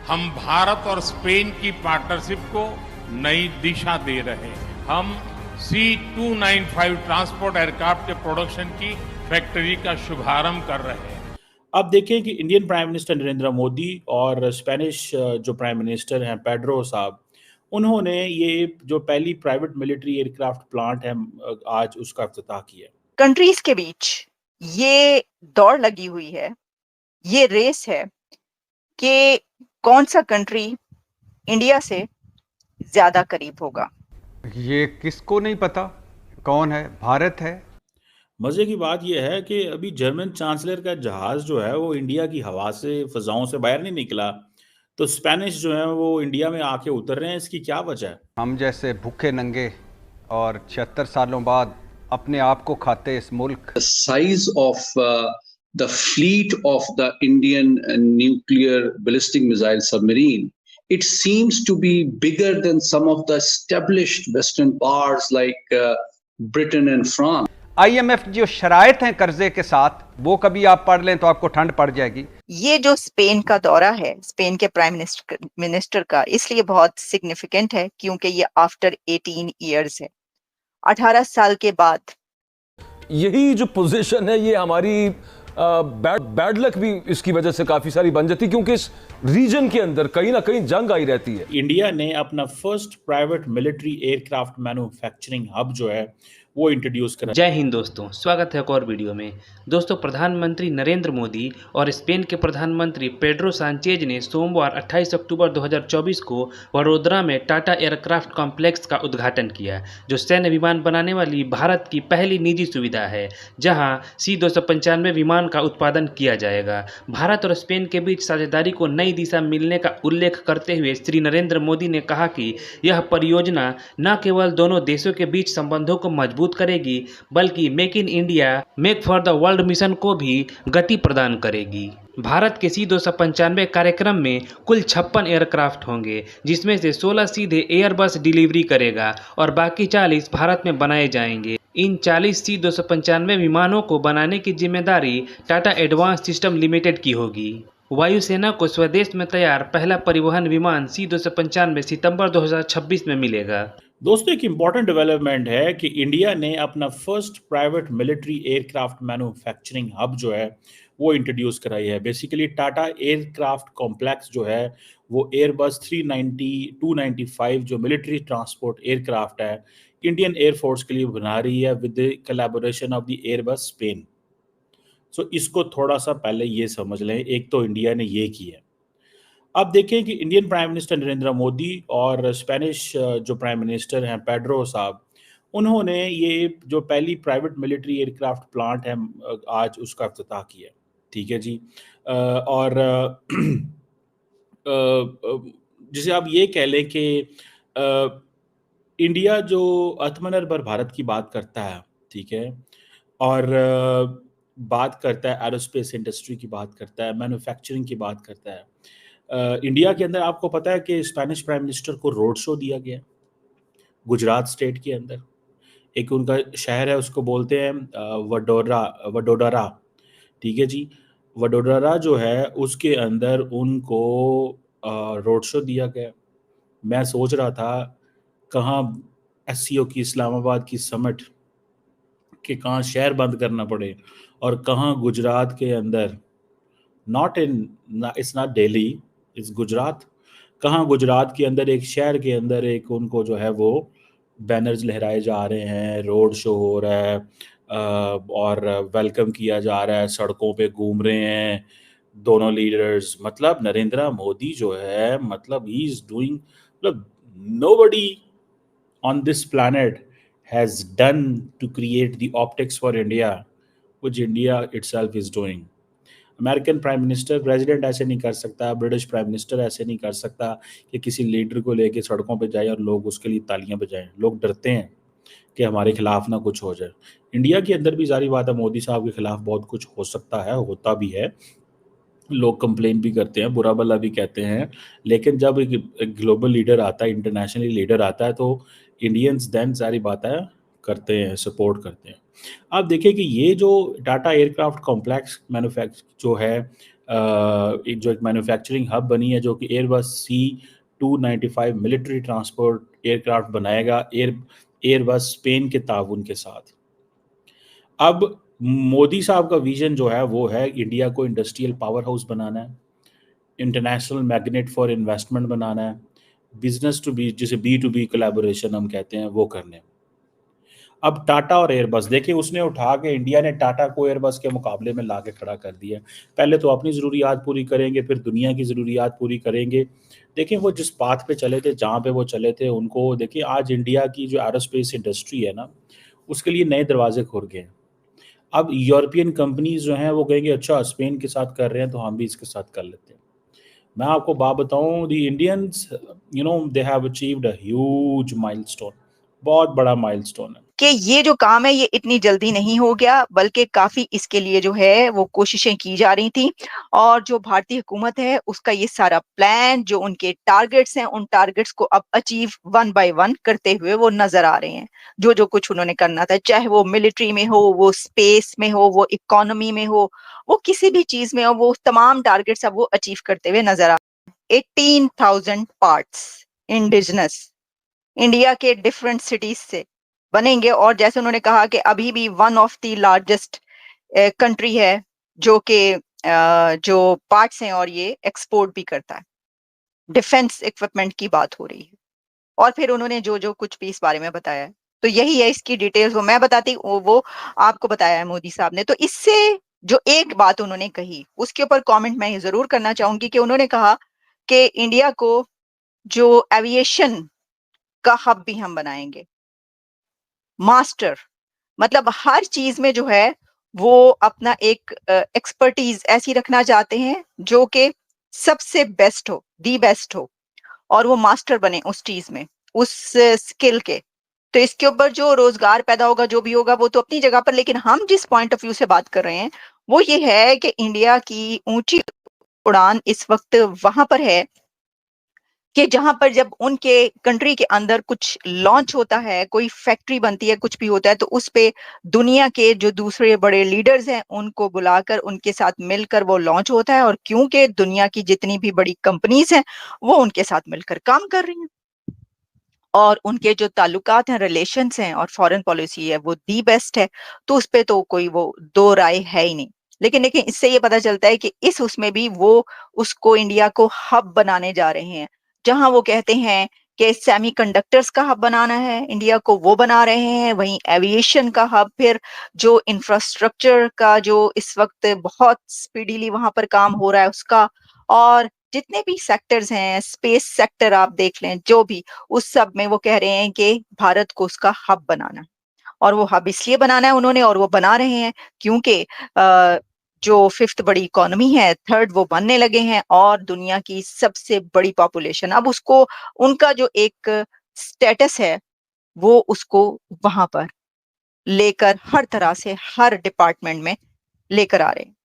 हम भारत और स्पेन की पार्टनरशिप को नई दिशा दे रहे हैं। हम C295 ट्रांसपोर्ट एयरक्राफ्ट के प्रोडक्शन की फैक्ट्री का शुभारंभ कर रहे हैं। अब देखें कि Indian prime minister Narendra Modi और स्पेनिश जो प्राइम मिनिस्टर हैं पेड्रो साहब, उन्होंने ये जो पहली प्राइवेट मिलिट्री एयरक्राफ्ट प्लांट है आज उसका इफ्तिताह किया। कंट्रीज के बीच ये दौड़ लगी हुई है, ये रेस है कि कौन सा कंट्री इंडिया से ज्यादा करीब होगा। ये किसको नहीं पता कौन है? भारत है। मज़े की बात यह है कि अभी जर्मन चांसलर का जहाज़ जो है वो इंडिया की हवा से फ़ज़ाओं से बाहर नहीं निकला, तो स्पेनिश जो है वो इंडिया में आके उतर रहे हैं। इसकी क्या वजह है? हम जैसे भूखे नंगे और 76 सालों बाद अपने आप को खाते इस मुल्क। The size of the fleet of the Indian nuclear ballistic missile submarine, it seems to be bigger than some of the established Western powers like Britain and France. IMF जो शराइत हैं कर्जे के साथ, वो कभी आप पढ़ लें तो आपको ठंड पड़ जाएगी। ये जो स्पेन का दौरा है, स्पेन के प्राइम मिनिस्टर का, इसलिए बहुत सिग्निफिकेंट है क्योंकि ये आफ्टर 18 इयर्स है, 18 साल के बाद। यही जो पोजीशन है ये हमारी बैड लक भी इसकी वजह से काफी सारी बन जाती, क्योंकि इस रीजन के अंदर कहीं ना कहीं जंग आई रहती है। इंडिया ने अपना first private military aircraft manufacturing hub जो है वो इंट्रोड्यूस करा। जय हिंद दोस्तों, स्वागत है एक और वीडियो में। दोस्तों, प्रधानमंत्री नरेंद्र मोदी और स्पेन के प्रधानमंत्री पेड्रो सांचेज ने सोमवार 28 अक्टूबर 2024 को वडोदरा में टाटा एयरक्राफ्ट कॉम्प्लेक्स का उद्घाटन किया, जो सैन्य विमान बनाने वाली भारत की पहली निजी सुविधा है, जहां C295 विमान का उत्पादन किया जाएगा। भारत और स्पेन के बीच साझेदारी को नई दिशा मिलने का उल्लेख करते हुए श्री नरेंद्र मोदी ने कहा कि यह परियोजना न केवल दोनों देशों के बीच संबंधों को मजबूत करेगी, बल्कि make in India make for the world mission को भी गति प्रदान करेगी। भारत के C295 कार्यक्रम में कुल 56 एयरक्राफ्ट होंगे, जिसमें से 16 सीधे एयरबस डिलीवरी करेगा और बाकी 40 भारत में बनाए जाएंगे। इन 40 C295 विमानों को बनाने की जिम्मेदारी टाटा एडवांस सिस्टम लिमिटेड की होगी। वायुसेना को स्वदेश में तैयार पहला परिवहन विमान C295 सितंबर 2026 में मिलेगा। दोस्तों, एक इम्पॉर्टेंट डेवलपमेंट है कि इंडिया ने अपना first private military aircraft manufacturing hub जो है वो इंट्रोड्यूस कराई है। बेसिकली टाटा एयरक्राफ्ट कॉम्प्लेक्स जो है वो एयरबस 295 जो मिलिट्री ट्रांसपोर्ट एयरक्राफ्ट है इंडियन एयरफोर्स के लिए बना रही है with the collaboration of the Airbus Spain. So इसको थोड़ा सा पहले ये समझ लें, एक तो इंडिया ने ये किया। अब देखें कि Indian prime minister Narendra Modi और स्पेनिश जो प्राइम मिनिस्टर हैं पेड्रो साहब, उन्होंने ये जो पहली प्राइवेट मिलिट्री एयरक्राफ्ट प्लांट है आज उसका इफ्तिताह किया। ठीक है जी। और जिसे आप ये कह लें कि इंडिया जो आत्मनिर्भर भारत की बात करता है, ठीक है, और बात करता है एरोस्पेस इंडस्ट्री की बात करता है, मैन्युफैक्चरिंग की बात करता है। इंडिया के अंदर आपको पता है कि स्पेनिश प्राइम मिनिस्टर को रोड शो दिया गया गुजरात स्टेट के अंदर। एक उनका शहर है, उसको बोलते हैं वडोदरा। ठीक है जी। वडोदरा जो है उसके अंदर उनको रोड शो दिया गया। मैं सोच रहा था कहाँ SCO की इस्लामाबाद की समिट के कहाँ शहर बंद करना पड़े और कहाँ गुजरात के अंदर, इट्स नॉट दिल्ली, इस गुजरात, कहाँ गुजरात के अंदर एक शहर के अंदर एक उनको जो है वो बैनर्स लहराए जा रहे हैं, रोड शो हो रहा है और वेलकम किया जा रहा है, सड़कों पे घूम रहे हैं दोनों लीडर्स। मतलब नरेंद्र मोदी जो है, मतलब ही इज डूइंग, मतलब nobody on this planet has done to create the optics for India, which India itself is doing. American prime minister, president ऐसे नहीं कर सकता, ब्रिटिश प्राइम मिनिस्टर ऐसे नहीं कर सकता कि किसी लीडर को लेके सड़कों पे जाए और लोग उसके लिए तालियां बजाएं। लोग डरते हैं कि हमारे खिलाफ ना कुछ हो जाए। इंडिया के अंदर भी जारी बात है, मोदी साहब के खिलाफ बहुत कुछ हो सकता है, होता भी है, लोग कंप्लेन भी करते हैं, बुरा भला भी कहते हैं, लेकिन जब एक ग्लोबल लीडर आता है, इंटरनेशनली लीडर आता है, तो इंडियंस देन सारी बातें करते हैं, सपोर्ट करते हैं। आप देखिए कि ये जो टाटा एयरक्राफ्ट कॉम्प्लेक्स मैन्युफैक्चर जो है एक जो एक मैन्युफैक्चरिंग हब बनी है जो कि Airbus C295 military transport aircraft बनाएगा एयरबस स्पेन के ताउन के साथ। अब मोदी साहब का विजन जो है वो है इंडिया को इंडस्ट्रियल पावर हाउस बनाना है, इंटरनेशनल मैग्नेट फॉर इन्वेस्टमेंट बनाना है, बिजनेस टू बी जिसे B2B कोलैबोरेशन हम कहते हैं वो करने। अब टाटा और एयरबस देखिए उसने उठा के इंडिया ने टाटा को एयरबस के मुकाबले में ला के खड़ा कर दिया। पहले तो अपनी ज़रूरियात पूरी करेंगे, फिर दुनिया की ज़रूरियात पूरी करेंगे। देखिए वो जिस पाथ पे चले थे, जहाँ पे वो चले थे, उनको देखिए आज इंडिया की जो एरोस्पेस इंडस्ट्री है ना, उसके लिए नए दरवाजे खुल गए हैं। अब यूरोपियन कंपनीज जो हैं वो कहेंगे अच्छा स्पेन के साथ कर रहे हैं तो हम भी इसके साथ कर लेते हैं। मैं आपको बात बताऊं, the Indians they have achieved a huge milestone, बहुत बड़ा माइलस्टोन है। कि ये जो काम है ये इतनी जल्दी नहीं हो गया, बल्कि काफी इसके लिए जो है वो कोशिशें की जा रही थी। और जो भारतीय हुकूमत है उसका ये सारा प्लान, जो उनके टारगेट्स हैं, उन टारगेट्स को अब अचीव वन बाय वन करते हुए वो नजर आ रहे हैं। जो जो कुछ उन्होंने करना था, चाहे वो मिलिट्री में हो, वो स्पेस में हो, वो इकोनॉमी में हो, वो किसी भी चीज में हो, वो तमाम टारगेट्स अब वो अचीव करते हुए नजर आ रहे हैं। 18,000 पार्ट्स इंडिजिनस इंडिया के डिफरेंट सिटीज से बनेंगे। और जैसे उन्होंने कहा कि अभी भी one of the largest country है जो कि जो पार्ट्स हैं और ये एक्सपोर्ट भी करता है। डिफेंस इक्विपमेंट की बात हो रही है। और फिर उन्होंने जो जो कुछ भी इस बारे में बताया है, तो यही है इसकी डिटेल्स। वो मैं बताती वो आपको बताया है मोदी साहब ने। तो इससे जो एक बात उन्होंने कही उसके ऊपर कमेंट मैं जरूर करना चाहूंगी कि उन्होंने कहा कि इंडिया को जो एविएशन का हब भी हम बनाएंगे। मास्टर मतलब हर चीज में जो है वो अपना एक एक्सपर्टीज ऐसी रखना चाहते हैं जो कि सबसे बेस्ट हो, दी बेस्ट हो, और वो मास्टर बने उस चीज में, उस स्किल के। तो इसके ऊपर जो रोजगार पैदा होगा, जो भी होगा, वो तो अपनी जगह पर, लेकिन हम जिस पॉइंट ऑफ व्यू से बात कर रहे हैं वो ये है कि इंडिया की ऊंची उड़ान इस वक्त वहां पर है कि जहां पर जब उनके कंट्री के अंदर कुछ लॉन्च होता है, कोई फैक्ट्री बनती है, कुछ भी होता है, तो उस पे दुनिया के जो दूसरे बड़े लीडर्स हैं उनको बुलाकर उनके साथ मिलकर वो लॉन्च होता है। और क्योंकि दुनिया की जितनी भी बड़ी कंपनीज हैं वो उनके साथ मिलकर काम कर रही हैं और उनके जो ताल्लुकात हैं, रिलेशंस हैं और फॉरेन पॉलिसी है वो दी बेस्ट है, तो उस पे तो कोई वो दो राय है ही नहीं। लेकिन लेकिन इससे ये पता चलता है कि इस उसमें भी वो उसको इंडिया को हब बनाने जा रहे हैं, जहां वो कहते हैं कि सेमीकंडक्टर्स का हब बनाना है इंडिया को, वो बना रहे हैं। वहीं एविएशन का हब, फिर जो इंफ्रास्ट्रक्चर का जो इस वक्त बहुत स्पीडीली वहां पर काम हो रहा है उसका, और जितने भी सेक्टर्स हैं, स्पेस सेक्टर आप देख लें, जो भी, उस सब में वो कह रहे हैं कि भारत को उसका हब बनाना है। और वो हब इसलिए बनाना है उन्होंने, और वो बना रहे हैं क्योंकि जो फिफ्थ बड़ी इकोनॉमी है, थर्ड वो बनने लगे हैं, और दुनिया की सबसे बड़ी पॉपुलेशन, अब उसको उनका जो एक स्टेटस है वो उसको वहां पर लेकर हर तरह से हर डिपार्टमेंट में लेकर आ रहे हैं।